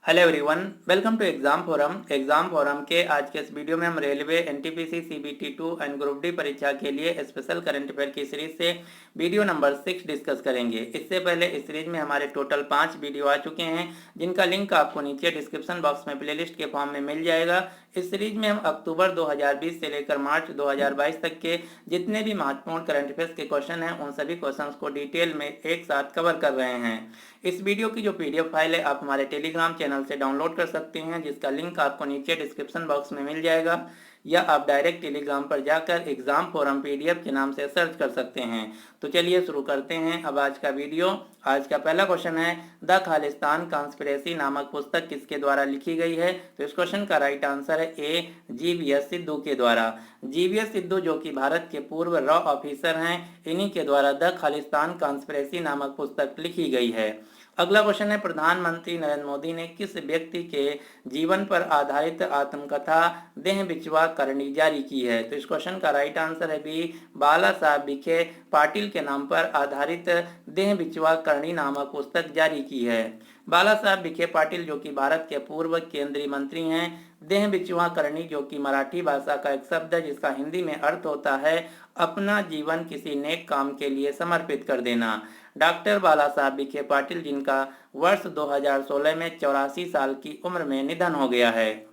Hello everyone, welcome to exam forum के आज के इस वीडियो में हम railway NTPC CBT 2 and group D परीक्षा के लिए स्पेशल करंट अफेयर की सीरीज से वीडियो नंबर 6 डिस्कस करेंगे। इससे पहले इस सीरीज में हमारे टोटल 5 वीडियो आ चुके हैं, जिनका लिंक आपको नीचे डिस्क्रिप्शन बॉक्स में प्लेलिस्ट के फॉर्म में मिल जाएगा। इस सीरीज में हम अक्टूबर 2020 से लेकर मार्च 2022 तक के जितने भी महत्वपूर्ण करंट अफेयर्स के क्वेश्चन हैं, उन सभी क्वेश्चंस को डिटेल में एक साथ कवर कर रहे हैं। इस वीडियो की जो पीडीएफ फाइल है, आप हमारे टेलीग्राम चैनल से डाउनलोड कर सकते हैं, जिसका लिंक आपको नीचे डिस्क्रिप्शन बॉक्स में मिल जाएगा, या आप डायरेक्ट टेलीग्राम पर जाकर एग्जाम फोरम पीडीएफ के नाम से सर्च कर सकते हैं। तो चलिए शुरू करते हैं अब आज का वीडियो। आज का पहला क्वेश्चन है, द खालिस्तान कॉन्स्पिरेसी नामक पुस्तक किसके द्वारा लिखी गई है? तो इस क्वेश्चन का राइट आंसर है ए, जीवीएस सिद्धू के द्वारा। जीवीएस सिद्धू जो कि भारत के पूर्व रॉ ऑफिसर हैं, इन्हीं के द्वारा द खालिस्तान कॉन्स्पिरेसी नामक पुस्तक लिखी गई है। अगला क्वेश्चन है, प्रधानमंत्री नरेंद्र मोदी ने किस व्यक्ति के जीवन पर आधारित आत्मकथा देह बिचवा करनी जारी की है? तो इस क्वेश्चन का राइट आंसर है बी, बाला साहब विखे पाटिल के नाम पर आधारित देह बिचवा करनी नामक पुस्तक जारी की है। बाला साहब विखे पाटिल जो कि भारत के पूर्व केंद्रीय मंत्री हैं। देह बिचवा करनी जो कि मराठी भाषा का एक शब्द है, जिसका हिंदी में अर्थ होता है अपना जीवन किसी नेक काम के लिए समर्पित कर देना। डॉक्टर बाला साहब विखे पाटिल, जिनका वर्ष 2016 में 84 साल की उम्र में निधन हो गया है।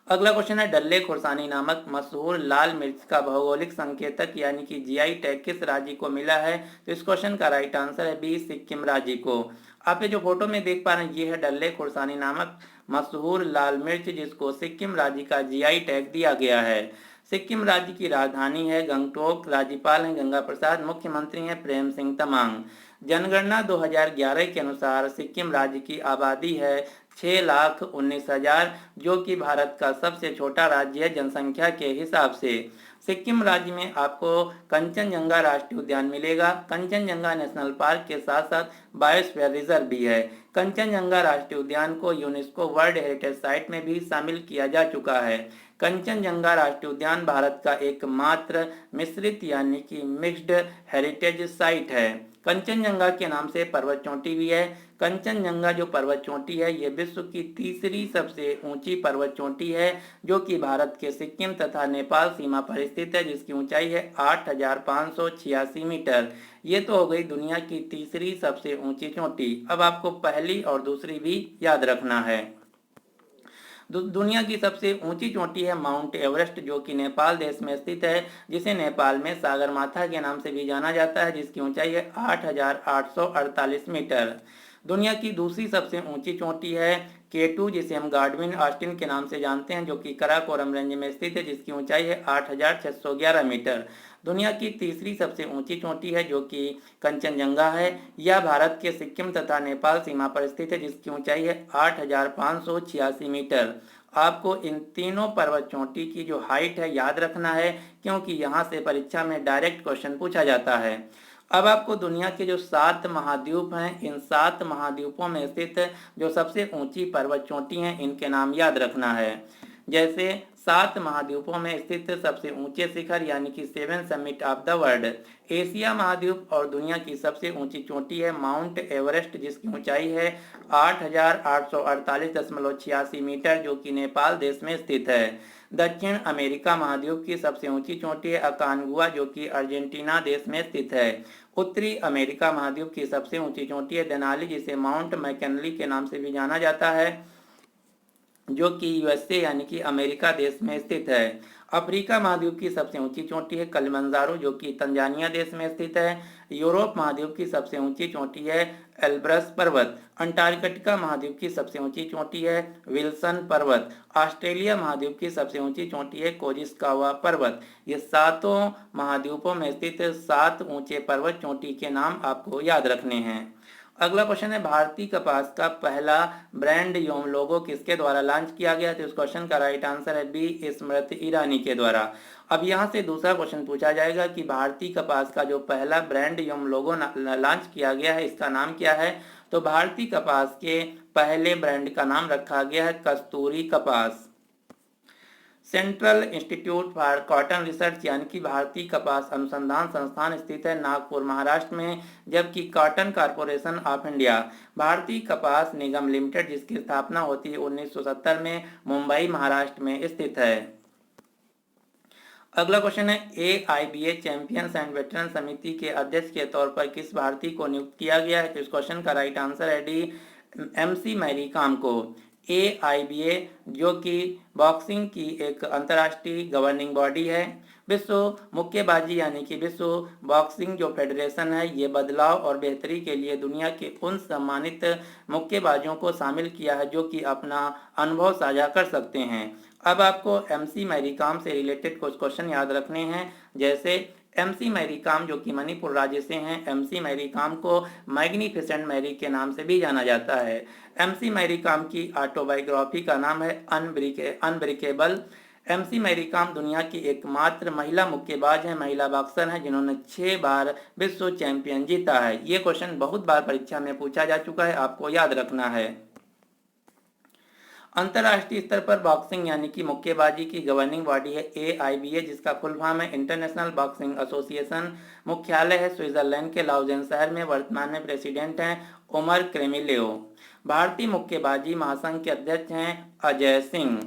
अगला क्वेश्चन है, डल्ले खुर्सानी नामक मशहूर लाल मिर्च का भौगोलिक संकेतक यानी कि जीआई टैग किस राज्य को मिला है? तो इस क्वेश्चन का राइट आंसर है बी, सिक्किम राज्य को। आप ये जो फोटो में देख पा रहे हैं, ये है डल्ले खुर्सानी नामक मशहूर लाल मिर्च, जिसको सिक्किम राज्य का जीआई टैग दिया गया है। सिक्किम राज्य की राजधानी है गंगटोक। राज्यपाल हैं गंगा प्रसाद, मुख्यमंत्री हैं प्रेम सिंह तमांग। जनगणना 2011 के अनुसार सिक्किम राज्य की आबादी है 6,19,000, जो कि भारत का सबसे छोटा राज्य है जनसंख्या के हिसाब से। सिक्किम राज्य में आपको कंचनजंगा राष्ट्रीय उद्यान मिलेगा। कंचनजंगा नेशनल पार्क के साथ साथ बायोस्फीयर रिजर्व भी है। कंचनजंगा राष्ट्रीय उद्यान को यूनेस्को वर्ल्ड हेरिटेज साइट में भी शामिल किया जा चुका है। कंचनजंगा राष्ट्रीय उद्यान भारत का एकमात्र मिश्रित यानी कि मिक्स्ड हेरिटेज साइट है। कंचनजंगा के नाम से पर्वत चोटी भी है। कंचनजंगा जो पर्वत चोटी है, ये विश्व की तीसरी सबसे ऊंची पर्वत चोटी है, जो कि भारत के सिक्किम तथा नेपाल सीमा पर स्थित है, जिसकी ऊंचाई है 8,586 मीटर। ये तो हो गई दुनिया की तीसरी सबसे ऊंची चोटी। अब आपको पहली और दूसरी भी याद रखना है। दुनिया की सबसे ऊंची चोटी है माउंट एवरेस्ट, जो कि नेपाल देश में स्थित है, जिसे नेपाल में सागरमाथा के नाम से भी जाना जाता है, जिसकी ऊंचाई है 8,848 मीटर। दुनिया की दूसरी सबसे ऊंची चोटी है K2, जिसे हम गार्डविन ऑस्टिन के नाम से जानते हैं, जो कि कराकोरम रेंज में स्थित है, जिसकी ऊंचाई है 8,611 मीटर। दुनिया की तीसरी सबसे ऊंची चोटी है जो कि कंचनजंगा है। यह भारत के सिक्किम तथा नेपाल सीमा पर स्थित है, जिसकी ऊंचाई है 8,586 मीटर। आपको इन तीनों पर्वत चोटी की जो हाइट है याद रखना है, क्योंकि यहाँ से परीक्षा में डायरेक्ट क्वेश्चन पूछा जाता है। अब आपको दुनिया के जो 7 महाद्वीप हैं, इन 7 महाद्वीपों में स्थित जो सबसे ऊंची पर्वत चोटी हैं, इनके नाम याद रखना है। जैसे 7 महाद्वीपों में स्थित सबसे ऊंचे शिखर यानी कि 7 summit of the world. Asia महाद्वीप और दुनिया की सबसे ऊंची चोटी है माउंट एवरेस्ट, जिसकी ऊंचाई है 8,848.86 मीटर, जो कि नेपाल देश में स्थित है। दक्षिण अमेरिका महाद्वीप की सबसे ऊंची चोटी है अकानगुआ, जो कि अर्जेंटीना देश में स्थित है। उत्तरी अमेरिका महाद्वीप की सबसे ऊंची चोटी है देनाली, जिसे माउंट मैकिनली के नाम से भी जाना जाता है, जो कि यूएसए यानी कि अमेरिका देश में स्थित है। अफ्रीका महाद्वीप की सबसे ऊंची चोटी है कलिमंजारो, जो कि तंजानिया देश में स्थित है। यूरोप महाद्वीप की सबसे ऊंची चोटी है एल्ब्रस पर्वत। अंटार्कटिका महाद्वीप की सबसे ऊंची चोटी है विल्सन पर्वत। ऑस्ट्रेलिया महाद्वीप की सबसे ऊंची चोटी है कोजिस्कावा पर्वत। ये सातों महाद्वीपों में स्थित 7 ऊंचे पर्वत चोटी के नाम आपको याद रखने हैं। अगला क्वेश्चन है, भारतीय कपास का पहला ब्रांड योम लोगो किसके द्वारा लॉन्च किया गया? तो इस क्वेश्चन का राइट आंसर है बी, स्मृति ईरानी के द्वारा। अब यहाँ से दूसरा क्वेश्चन पूछा जाएगा कि भारतीय कपास का जो पहला ब्रांड योम लोगो लॉन्च किया गया है, इसका नाम क्या है? तो भारतीय कपास के पहले ब्रांड का नाम रखा गया है कस्तूरी कपास। Central institute for cotton research यानी कि भारतीय कपास अनुसंधान संस्थान स्थित है नागपुर महाराष्ट्र में, जबकि कॉटन कॉरपोरेशन ऑफ इंडिया भारतीय कपास निगम लिमिटेड जिसकी स्थापना होती है 1970 में मुंबई महाराष्ट्र में स्थित है। अगला क्वेश्चन है AIBA चैंपियंस एंड वेटरन समिति के अध्यक्ष के तौर पर किस भारतीय को नियुक्त किया गया है? तो इस क्वेश्चन का राइट आंसर है डी, MC मैरी कॉम को। AIBA जो कि बॉक्सिंग की एक अंतर्राष्ट्रीय गवर्निंग बॉडी है। विश्व मुक्केबाजी यानी कि विश्व बॉक्सिंग जो फेडरेशन है ये बदलाव और बेहतरी के लिए दुनिया के उन सम्मानित मुक्केबाजों को शामिल किया है जो कि अपना अनुभव साझा कर सकते हैं। अब आपको MC मैरी कॉम से रिलेटेड कुछ क्वेश्चन याद रखने हैं, जैसे MC मैरी कॉम जो कि मणिपुर राज्य से हैं। MC मैरी कॉम को मैग्निफिसेंट मैरी के नाम से भी जाना जाता है। MC मैरी कॉम की ऑटोबायोग्राफी का नाम है अनब्रेकेबल। MC मैरी कॉम दुनिया की एकमात्र महिला मुक्केबाज है, महिला बॉक्सर हैं जिन्होंने 6 बार विश्व चैंपियन जीता है। ये क्वेश्चन बहुत बार परीक्षा में पूछा जा चुका है, आपको याद रखना है। अंतर्राष्ट्रीय स्तर पर बॉक्सिंग यानी कि मुक्केबाजी की गवर्निंग बॉडी है AIBA जिसका फुल फॉर्म है इंटरनेशनल बॉक्सिंग एसोसिएशन। मुख्यालय है स्विट्जरलैंड के लाउजेन शहर में। वर्तमान में प्रेसिडेंट हैं उमर क्रेमिलेओ। भारतीय मुक्केबाजी महासंघ के अध्यक्ष हैं अजय सिंह।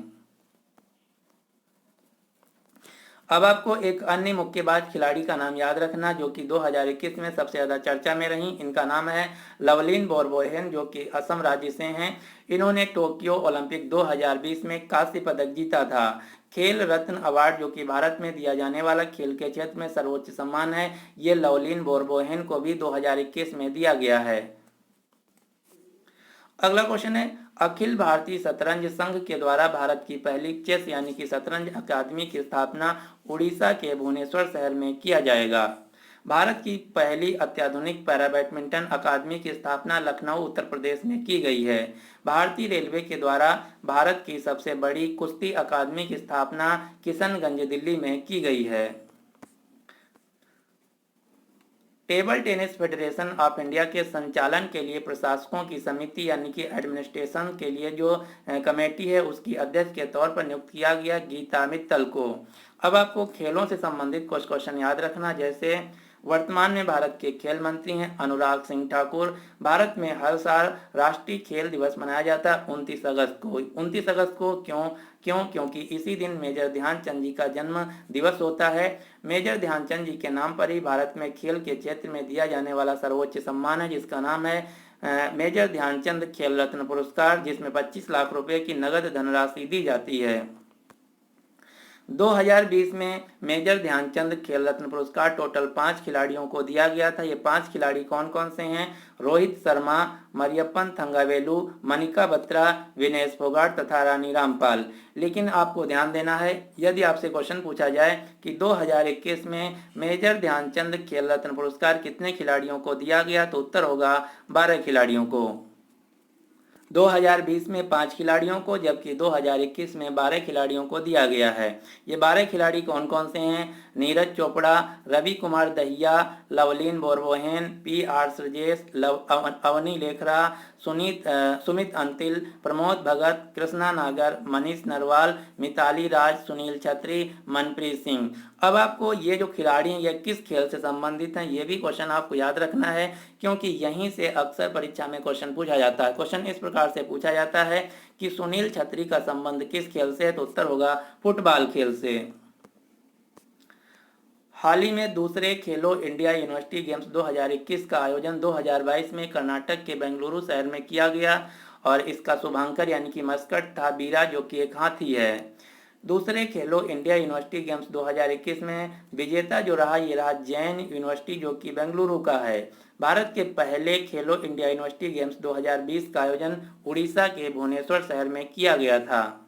अब आपको एक अन्य मुक्केबाज खिलाड़ी का नाम याद रखना जो कि 2021 में सबसे ज्यादा चर्चा में रही। इनका नाम है लवलीन बोरगोहेन जो कि असम राज्य से हैं। इन्होंने टोक्यो ओलंपिक 2020 में कांस्य पदक जीता था। खेल रत्न अवार्ड जो कि भारत में दिया जाने वाला खेल के क्षेत्र में सर्वोच्च सम्मान है, ये लवलीन बोरगोहेन को भी 2021 में दिया गया है। अगला क्वेश्चन है अखिल भारतीय शतरंज संघ के द्वारा भारत की पहली चेस यानी कि शतरंज अकादमी की स्थापना उड़ीसा के भुवनेश्वर शहर में किया जाएगा। भारत की पहली अत्याधुनिक पैरा बैडमिंटन अकादमी की स्थापना लखनऊ उत्तर प्रदेश में की गई है। भारतीय रेलवे के द्वारा भारत की सबसे बड़ी कुश्ती अकादमी की स्थापना किशनगंज दिल्ली में की गई है। Table tennis federation of India के संचालन के लिए प्रशासकों की समिति यानी कि एडमिनिस्ट्रेशन के लिए जो कमेटी है उसकी अध्यक्ष के तौर पर नियुक्त किया गया गीता मित्तल को। अब आपको खेलों से संबंधित कुछ क्वेश्चन याद रखना, जैसे वर्तमान में भारत के खेल मंत्री हैं अनुराग सिंह ठाकुर। भारत में हर साल राष्ट्रीय खेल दिवस मनाया जाता है 29 अगस्त को। 29 अगस्त को क्योंकि इसी दिन मेजर ध्यानचंद जी का जन्म दिवस होता है। मेजर ध्यानचंद जी के नाम पर ही भारत में खेल के क्षेत्र में दिया जाने वाला सर्वोच्च सम्मान है जिसका नाम है मेजर ध्यानचंद खेल रत्न पुरस्कार, जिसमें 25 लाख रुपए की नगद धनराशि दी जाती है। 2020 में मेजर ध्यानचंद खेल रत्न पुरस्कार टोटल 5 खिलाड़ियों को दिया गया था। ये 5 खिलाड़ी कौन कौन से हैं? रोहित शर्मा, मरियप्पन थंगावेलु, मनिका बत्रा, विनेश फोगाट तथा रानी रामपाल। लेकिन आपको ध्यान देना है, यदि आपसे क्वेश्चन पूछा जाए कि 2021 में मेजर ध्यानचंद खेल रत्न पुरस्कार कितने खिलाड़ियों को दिया गया, तो उत्तर होगा 12 खिलाड़ियों को। 2020 में 5 खिलाड़ियों को जबकि 2021 में 12 खिलाड़ियों को दिया गया है। ये 12 खिलाड़ी कौन कौन से हैं? नीरज चोपड़ा, रवि कुमार दहिया, लवलीन बोरगोहेन, PR श्रीजेश, अवनी लेखरा, सुमित अंतिल, प्रमोद भगत, कृष्णा नागर, मनीष नरवाल, मिताली राज, सुनील छत्री, मनप्रीत सिंह। अब आपको ये जो खिलाड़ी हैं ये किस खेल से संबंधित हैं ये भी क्वेश्चन आपको याद रखना है, क्योंकि यहीं से अक्सर परीक्षा में क्वेश्चन पूछा जाता है। क्वेश्चन इस प्रकार से पूछा जाता है कि सुनील छत्री का संबंध किस खेल से है, तो उत्तर होगा फुटबॉल खेल से। हाल ही में दूसरे खेलो इंडिया यूनिवर्सिटी गेम्स 2021 का आयोजन 2022 में कर्नाटक के बेंगलुरु शहर में किया गया और इसका शुभांकर यानी कि मस्कट था बीरा जो कि एक हाथी है। दूसरे खेलो इंडिया यूनिवर्सिटी गेम्स 2021 में विजेता जो रहा ये रहा जैन यूनिवर्सिटी जो कि बेंगलुरु का है। भारत के पहले खेलो इंडिया यूनिवर्सिटी गेम्स 2020 का आयोजन उड़ीसा के भुवनेश्वर शहर में किया गया था।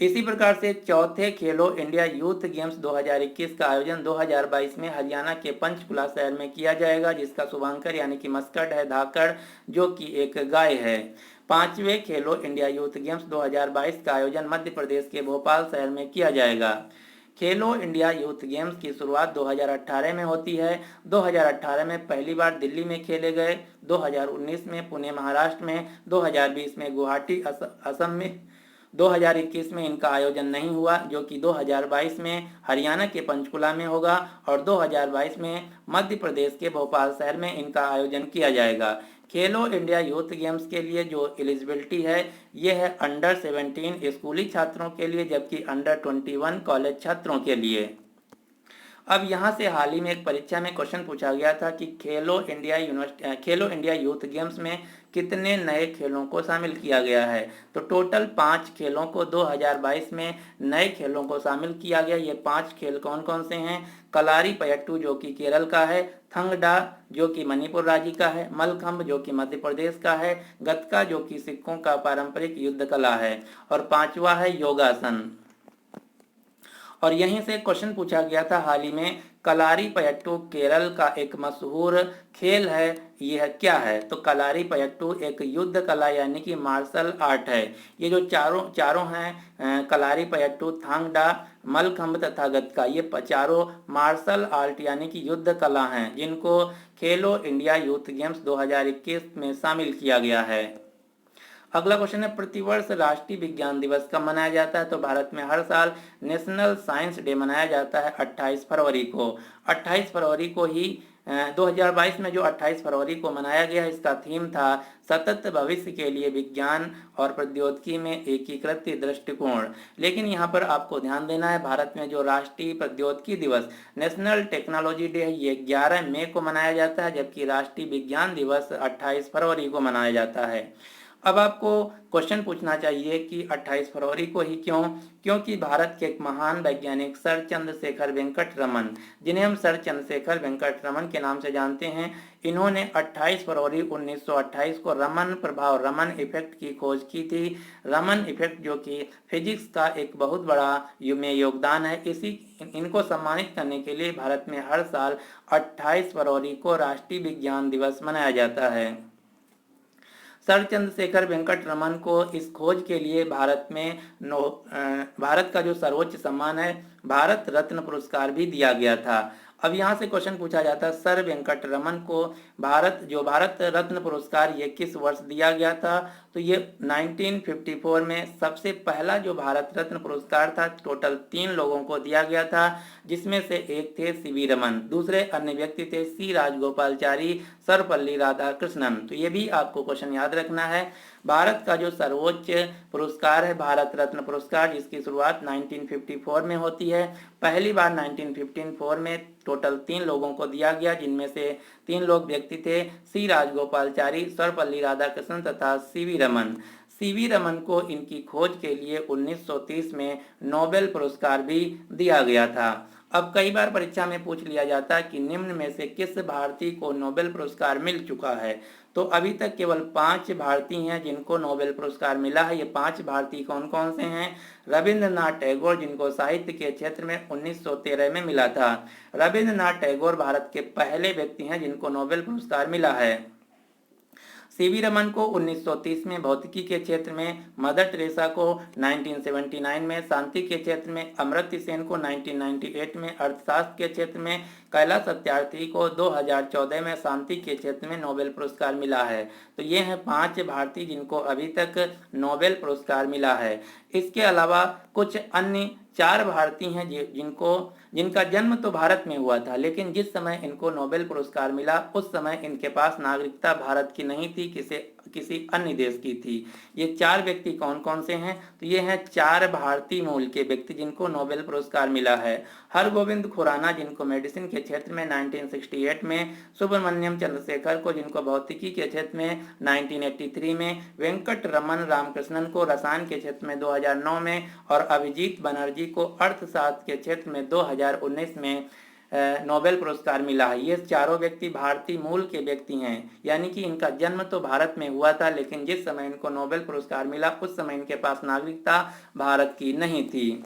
इसी प्रकार से चौथे खेलो इंडिया यूथ गेम्स 2021 का आयोजन 2022 में हरियाणा के पंचकुला शहर में किया जाएगा, जिसका शुभांकर यानी कि मस्कट है धाकड़ जो कि एक गाय है। पांचवें खेलो इंडिया यूथ गेम्स 2022 का आयोजन मध्य प्रदेश के भोपाल शहर में किया जाएगा। खेलो इंडिया यूथ गेम्स की शुरुआत 2018 में होती है। 2018 में पहली बार दिल्ली में खेले गए, 2019 में पुणे महाराष्ट्र में, 2020 में गुवाहाटी असम में 2021 में इनका आयोजन नहीं हुआ, जो कि 2022 में हरियाणा के पंचकुला में होगा और 2022 में मध्य प्रदेश के भोपाल शहर में इनका आयोजन किया जाएगा। खेलो इंडिया यूथ गेम्स के लिए जो एलिजिबिलिटी है ये है अंडर 17 स्कूली छात्रों के लिए, जबकि अंडर 21 कॉलेज छात्रों के लिए। अब यहाँ से हाल ही में एक परीक्षा में क्वेश्चन पूछा गया था कि खेलो इंडिया यूथ गेम्स में कितने नए खेलों को शामिल किया गया है। तो टोटल 5 खेलों को 2022 में नए खेलों को शामिल किया गया। ये 5 खेल कौन कौन से हैं? कलारी पयट्टू जो कि केरल का है, थंगडा जो कि मणिपुर राज्य का है, मलखम्ब जो कि मध्य प्रदेश का है, गतका जो कि सिखों का पारंपरिक युद्ध कला है, और 5वां है योगासन। और यहीं से क्वेश्चन पूछा गया था हाल ही में, कलारी पयट्टू केरल का एक मशहूर खेल है, यह क्या है? तो कलारी पयट्टू एक युद्ध कला यानी कि मार्शल आर्ट है। ये जो चारों हैं, कलारी पयट्टू, थांगडा, मलखम्ब तथा गतका, ये चारों मार्शल आर्ट यानी कि युद्ध कला हैं, जिनको खेलो इंडिया यूथ गेम्स 2021 में शामिल किया गया है। अगला क्वेश्चन है, प्रतिवर्ष राष्ट्रीय विज्ञान दिवस कब मनाया जाता है? तो भारत में हर साल नेशनल साइंस डे मनाया जाता है 28 फरवरी को। 28 फरवरी को ही 2022 में जो 28 फरवरी को मनाया गया, इसका थीम था सतत भविष्य के लिए विज्ञान और प्रौद्योगिकी में एकीकृत दृष्टिकोण। लेकिन यहाँ पर आपको ध्यान देना है, भारत में जो राष्ट्रीय प्रौद्योगिकी दिवस नेशनल टेक्नोलॉजी डे है ये 11 मई को मनाया जाता है, जबकि राष्ट्रीय विज्ञान दिवस 28 फरवरी को मनाया जाता है। अब आपको क्वेश्चन पूछना चाहिए कि 28 फरवरी को ही क्यों? क्योंकि भारत के एक महान वैज्ञानिक सर चंद्रशेखर वेंकट रमन, जिन्हें हम सर चंद्रशेखर वेंकट रमन के नाम से जानते हैं, इन्होंने 28 फरवरी 1928 को रमन प्रभाव, रमन इफेक्ट की खोज की थी। रमन इफेक्ट जो कि फिजिक्स का एक बहुत बड़ा योगदान है, इनको सम्मानित करने के लिए भारत में हर साल 28 फरवरी को राष्ट्रीय विज्ञान दिवस मनाया जाता है। सर चंद्रशेखर वेंकट रमन को इस खोज के लिए भारत का जो सर्वोच्च सम्मान है भारत रत्न पुरस्कार भी दिया गया था। अब यहाँ से क्वेश्चन पूछा जाता है, सर वेंकट रमन को भारत रत्न पुरस्कार ये किस वर्ष दिया गया था? तो ये 1954 में सबसे पहला जो भारत रत्न पुरस्कार था, टोटल 3 लोगों को दिया गया था, जिसमें से एक थे सीवी रमन, दूसरे अन्य व्यक्ति थे सी राजगोपालचारी, सर्वपल्ली राधाकृष्णन। तो ये भी आपको क्वेश्चन याद रखना है। भारत का जो सर्वोच्च पुरस्कार है भारत रत्न पुरस्कार, जिसकी शुरुआत 1954 में होती है। पहली बार 1954 में टोटल 3 लोगों को दिया गया, जिनमें से 3 लोग व्यक्ति थे सी राजगोपालचारी, सर्वपल्ली राधाकृष्णन तथा सीवी रमन। सीवी रमन को इनकी खोज के लिए 1930 में नोबेल पुरस्कार भी दिया गया था। अब कई बार परीक्षा में पूछ लिया जाता है कि निम्न में से किस भारतीय को नोबेल पुरस्कार मिल चुका है? तो अभी तक केवल 5 भारतीय हैं जिनको नोबेल पुरस्कार मिला है। ये 5 भारतीय कौन कौन से हैं? रविंद्रनाथ टैगोर, जिनको साहित्य के क्षेत्र में 1913 में मिला था। रविंद्रनाथ टैगोर भारत के पहले व्यक्ति हैं जिनको नोबेल पुरस्कार मिला है। सीवी रमन को 1930 में भौतिकी के क्षेत्र में, मदर टेरेसा को 1979 में, शांति के क्षेत्र में अमर्त्य सेन को 1998 में, अर्थशास्त्र के क्षेत्र में कैलाश सत्यार्थी को 2014 में शांति के क्षेत्र में नोबेल पुरस्कार मिला है। तो ये हैं 5 भारतीय जिनको अभी तक नोबेल पुरस्कार मिला है। इसके अलावा कुछ अन्य 4 भारतीय हैं जिनका जन्म तो भारत में हुआ था, लेकिन जिस समय इनको नोबेल पुरस्कार मिला उस समय इनके पास नागरिकता भारत की नहीं थी, किसी अन्य देश की थी। ये 4 व्यक्ति कौन कौन से हैं? तो ये हैं 4 भारतीय मूल के व्यक्ति जिनको नोबेल पुरस्कार मिला है। हरगोविंद खुराना, जिनको मेडिसिन के क्षेत्र में 1968 में, सुब्रमण्यम चंद्रशेखर को जिनको भौतिकी के क्षेत्र में 1983 में, वेंकट रमन रामकृष्णन को रसायन के क्षेत्र में 2009 में, और अभिजीत बनर्जी को अर्थशास्त्र के क्षेत्र में 2019 में नोबेल पुरस्कार मिला है। ये चारों व्यक्ति भारतीय मूल के व्यक्ति हैं, यानी कि इनका जन्म तो भारत में हुआ था, लेकिन जिस समय इनको नोबेल पुरस्कार मिला उस समय इनके पास नागरिकता भारत की नहीं थी।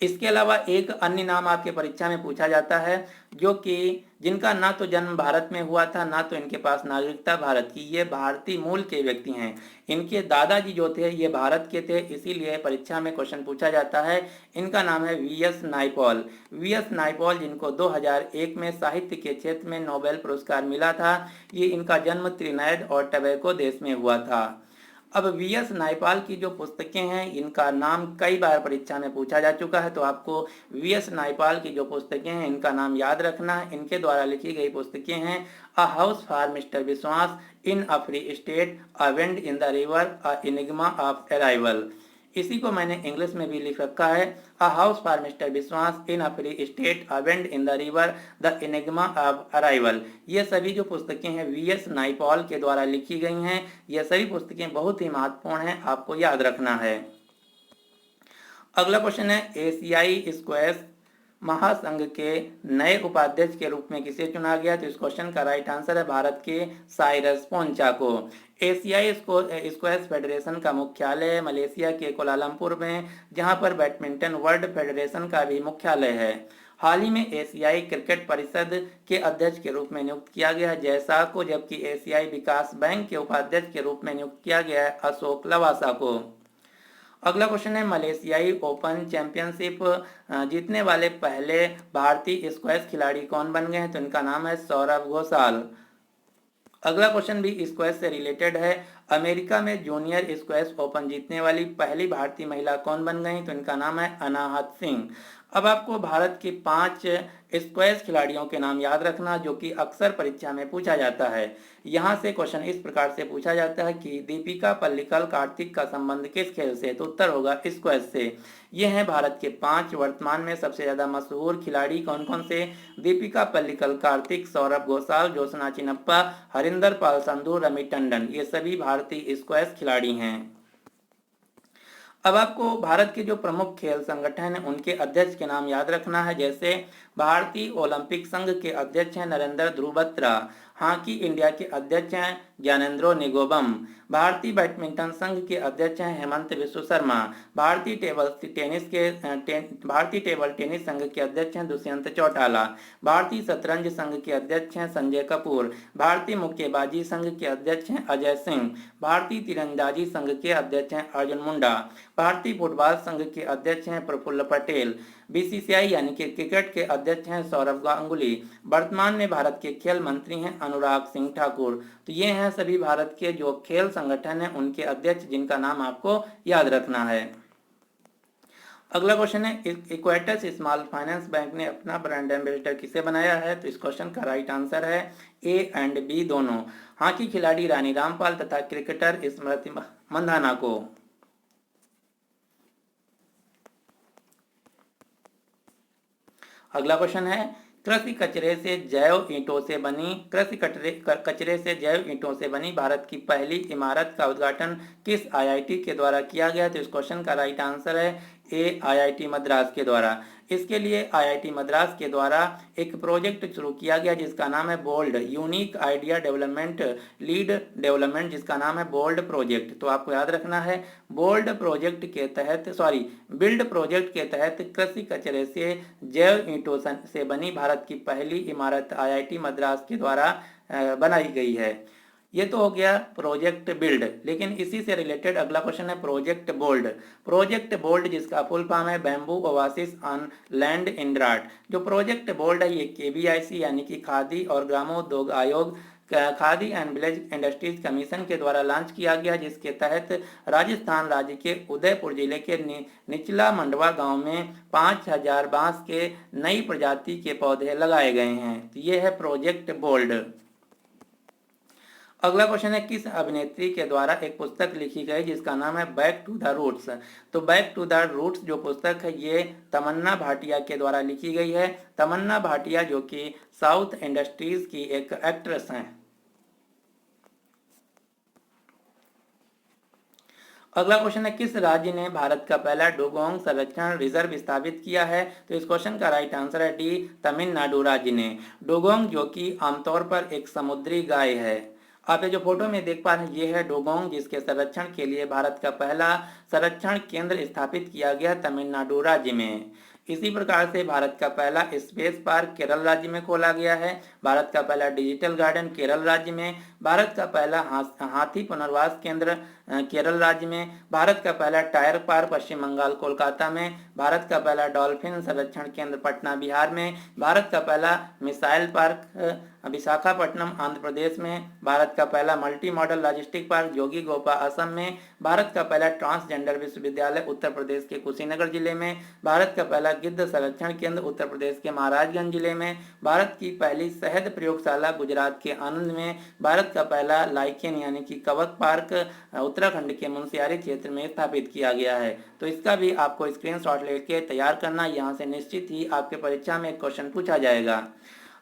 इसके अलावा एक अन्य नाम आपके परीक्षा में पूछा जाता है, जो कि जिनका ना तो जन्म भारत में हुआ था, ना तो इनके पास नागरिकता भारत की, ये भारतीय मूल के व्यक्ति हैं। इनके दादाजी जो थे ये भारत के थे, इसीलिए परीक्षा में क्वेश्चन पूछा जाता है। इनका नाम है वीएस नायपॉल। वीएस नायपॉल, जिनको 2001 में साहित्य के क्षेत्र में नोबेल पुरस्कार मिला था। ये इनका जन्म त्रिनैद और टबैको देश में हुआ था। अब वीएस नायपाल की जो पुस्तकें हैं इनका नाम कई बार परीक्षा में पूछा जा चुका है, तो आपको वीएस नायपाल की जो पुस्तकें हैं इनका नाम याद रखना है। इनके द्वारा लिखी गई पुस्तकें हैं a house for mister Vishwas, in a free state, a wind in the river, a enigma of arrival. इसी को मैंने इंग्लिश में भी लिख रखा है, a house for mister Vishwas, in a free state, a wind in the river, the enigma of arrival. ये सभी जो पुस्तकें हैं वीएस नायपॉल के द्वारा लिखी गई हैं। ये सभी पुस्तकें बहुत ही महत्वपूर्ण हैं, आपको याद रखना है। अगला क्वेश्चन है, एशियाई स्क्वैश महासंघ के नए उपाध्यक्ष के रूप में किसे चुना गया? तो इस क्वेश्चन का राइट आंसर है भारत के साइरस पोंचा को। एशियाई स्क्वैश फेडरेशन का मुख्यालय मलेशिया के कोलालमपुर में, जहां पर बैडमिंटन वर्ल्ड फेडरेशन का भी मुख्यालय है। हाल ही में एशियाई क्रिकेट परिषद के अध्यक्ष के रूप में नियुक्त किया गया है जयशाह को, जबकि एशियाई विकास बैंक के उपाध्यक्ष के रूप में नियुक्त किया गया है अशोक लवासा को। अगला क्वेश्चन है, मलेशियाई ओपन चैंपियनशिप जीतने वाले पहले भारतीय स्क्वैश खिलाड़ी कौन बन गए हैं? तो इनका नाम है सौरभ घोषाल। अगला क्वेश्चन भी स्क्वैश से रिलेटेड है, अमेरिका में जूनियर स्क्वैश ओपन जीतने वाली पहली भारतीय महिला कौन बन गई? तो इनका नाम है अनाहत सिंह। अब आपको भारत के 5 स्क्वैश खिलाड़ियों के नाम याद रखना जो कि अक्सर परीक्षा में पूछा जाता है। यहाँ से क्वेश्चन इस प्रकार से पूछा जाता है कि दीपिका पल्लिकल कार्तिक का संबंध किस खेल से? तो उत्तर होगा स्क्वैश से। ये हैं भारत के 5 वर्तमान में सबसे ज्यादा मशहूर खिलाड़ी। कौन कौन से? दीपिका पल्लिकल कार्तिक, सौरभ घोषाल, ज्योत्सना चिन्नप्पा, हरिंदर पाल संधू, रवि टंडन। ये सभी भारतीय स्क्वैश खिलाड़ी हैं। अब आपको भारत के जो प्रमुख खेल संगठन हैं उनके अध्यक्ष के नाम याद रखना है। जैसे भारतीय ओलंपिक संघ के अध्यक्ष हैं नरेंद्र ध्रुव बत्रा, हॉकी इंडिया के अध्यक्ष हैं ज्ञानेंद्रो निगोबम, भारतीय बैडमिंटन संघ के अध्यक्ष हैं हेमंत विश्व शर्मा, भारतीय टेबल टेनिस संघ के अध्यक्ष हैं दुष्यंत चौटाला, भारतीय शतरंज संघ के अध्यक्ष हैं संजय कपूर, भारतीय मुक्केबाजी संघ के अध्यक्ष हैं अजय सिंह, भारतीय तीरंदाजी संघ के अध्यक्ष हैं अर्जुन मुंडा, भारतीय फुटबॉल संघ के अध्यक्ष हैं प्रफुल्ल पटेल, बीसीसीआई यानी कि क्रिकेट के अध्यक्ष हैं सौरव गांगुली, वर्तमान में भारत के खेल मंत्री हैं अनुराग सिंह ठाकुर। तो ये हैं सभी भारत के जो खेल संगठन हैं उनके अध्यक्ष जिनका नाम आपको याद रखना है। अगला क्वेश्चन है, इक्वेटस स्मॉल फाइनेंस बैंक ने अपना ब्रांड एम्बेसडर किसे बनाया है? तो इस क्वेश्चन का राइट आंसर है ए एंड बी दोनों, हॉकी खिलाड़ी रानी रामपाल तथा क्रिकेटर स्मृति मंधाना को। अगला क्वेश्चन है, कृषि कचरे से जैव ईंटों से बनी भारत की पहली इमारत का उद्घाटन किस आईआईटी के द्वारा किया गया? तो इस क्वेश्चन का राइट आंसर है ए आईआईटी मद्रास के द्वारा। इसके लिए आईआईटी मद्रास के द्वारा एक प्रोजेक्ट शुरू किया गया जिसका नाम है bold unique idea development lead development, जिसका नाम है बोल्ड प्रोजेक्ट। तो आपको याद रखना है बिल्ड प्रोजेक्ट के तहत कृषि कचरे से जैव ईंटों से बनी भारत की पहली इमारत आईआईटी मद्रास के द्वारा बनाई गई है। ये तो हो गया प्रोजेक्ट बिल्ड, लेकिन इसी से रिलेटेड अगला क्वेश्चन है प्रोजेक्ट बोल्ड। प्रोजेक्ट बोल्ड जिसका फुल फॉर्म है bamboo oasis on land in drought. जो प्रोजेक्ट बोल्ड है ये केबीआईसी यानी कि खादी और ग्रामोद्योग आयोग, Khadi and village industries commission के द्वारा लॉन्च किया गया, जिसके तहत राजस्थान राज्य के उदयपुर जिले के निचला मंडवा गांव में 5000 बांस के नई प्रजाति के पौधे लगाए गए हैं। तो ये है प्रोजेक्ट बोल्ड। अगला क्वेश्चन है, किस अभिनेत्री के द्वारा एक पुस्तक लिखी गई जिसका नाम है बैक टू द रूट्स? तो बैक टू द रूट्स जो पुस्तक है ये तमन्ना भाटिया के द्वारा लिखी गई है। तमन्ना भाटिया जो कि साउथ इंडस्ट्रीज की एक एक्ट्रेस हैं। अगला क्वेश्चन है, किस राज्य ने भारत का पहला डुगोंग संरक्षण रिजर्व स्थापित किया है? तो इस क्वेश्चन का राइट आंसर है डी तमिलनाडु राज्य ने। डुगोंग जो कि आमतौर पर एक समुद्री गाय है। आप ये जो फोटो में देख पा रहे हैं ये है डुगोंग, जिसके संरक्षण के लिए भारत का पहला संरक्षण केंद्र स्थापित किया गया तमिलनाडु राज्य में। इसी प्रकार से भारत का पहला स्पेस पार्क केरल राज्य में खोला गया है। भारत का पहला डिजिटल गार्डन केरल राज्य में। भारत का पहला हाथी पुनर्वास केंद्र केरल राज्य में। भारत का पहला टायर पार्क पश्चिम बंगाल कोलकाता में। भारत का पहला डॉल्फिन संरक्षण केंद्र पटना बिहार में। भारत का पहला मिसाइल पार्क विशाखापट्टनम आंध्र प्रदेश में, भारत का पहला multi modal logistic park Jogighopa Assam में, भारत का पहला ट्रांसजेंडर विश्वविद्यालय उत्तर प्रदेश के कुशीनगर जिले में, भारत का पहला गिद्ध संरक्षण केंद्र उत्तर प्रदेश के महाराजगंज जिले में, भारत की पहली शहद प्रयोगशाला गुजरात के आनंद में, भारत का पहला लाइकेन यानी कि कवक पार्क उत्तराखंड के मुनस्यारी क्षेत्र में स्थापित किया गया है। तो इसका भी आपको स्क्रीनशॉट लेके तैयार करना, यहाँ से निश्चित ही आपके परीक्षा में एक क्वेश्चन पूछा जाएगा।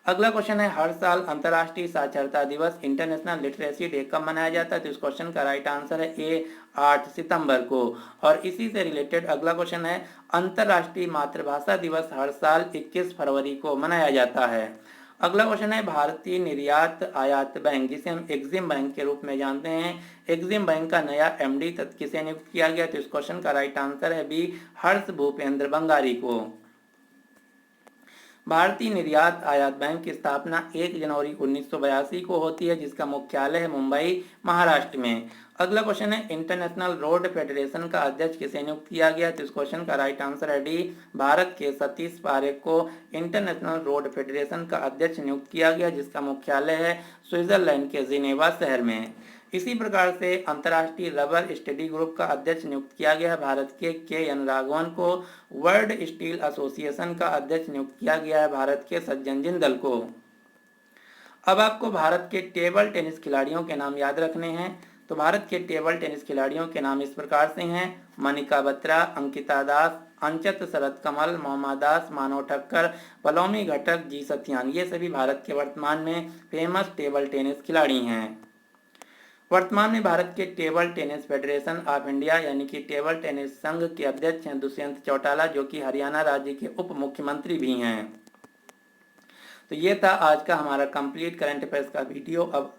अगला क्वेश्चन है, हर साल अंतर्राष्ट्रीय साक्षरता दिवस इंटरनेशनल लिटरेसी डे कब मनाया जाता है? तो इस क्वेश्चन का राइट आंसर है ए 8 सितंबर को। और इसी से रिलेटेड अगला क्वेश्चन है, अंतर्राष्ट्रीय मातृभाषा दिवस हर साल 21 फरवरी को मनाया जाता है। अगला क्वेश्चन है, भारतीय निर्यात आयात बैंक जिसे हम एग्जिम बैंक के रूप में जानते हैं, एग्जिम बैंक का नया एमडी किसे नियुक्त किया गया? तो इस क्वेश्चन का राइट आंसर है बी हर्ष भूपेंद्र बंगारी को। भारतीय निर्यात आयात बैंक की स्थापना 1 जनवरी 1982 को होती है, जिसका मुख्यालय है मुंबई महाराष्ट्र में। अगला क्वेश्चन है, इंटरनेशनल रोड फेडरेशन का अध्यक्ष किसे नियुक्त किया गया? तो इस क्वेश्चन का राइट आंसर है डी भारत के सतीश पारेख को इंटरनेशनल रोड फेडरेशन का अध्यक्ष नियुक्त किया गया, जिसका मुख्यालय है स्विट्जरलैंड के जिनेवा शहर में। इसी प्रकार से अंतर्राष्ट्रीय रबर स्टडी ग्रुप का अध्यक्ष नियुक्त किया गया है भारत के एन राघवन को। वर्ल्ड स्टील एसोसिएशन का अध्यक्ष नियुक्त किया गया है भारत के सज्जन जिंदल को। अब आपको भारत के टेबल टेनिस खिलाड़ियों के नाम याद रखने हैं। तो भारत के टेबल टेनिस खिलाड़ियों के नाम इस प्रकार से हैं, मनिका बत्रा, अंकिता दास, अंचत शरद कमल, मोहम्मद दास, मानव ठक्कर, पलोमी घटक, जी सत्यान। ये सभी भारत के वर्तमान में फेमस टेबल टेनिस खिलाड़ी हैं। वर्तमान में भारत के table tennis federation of India यानी कि टेबल टेनिस संघ के अध्यक्ष हैं दुष्यंत चौटाला, जो कि हरियाणा राज्य के उप मुख्यमंत्री भी हैं। तो ये था आज का हमारा कंप्लीट करंट अफेयर्स का वीडियो। अब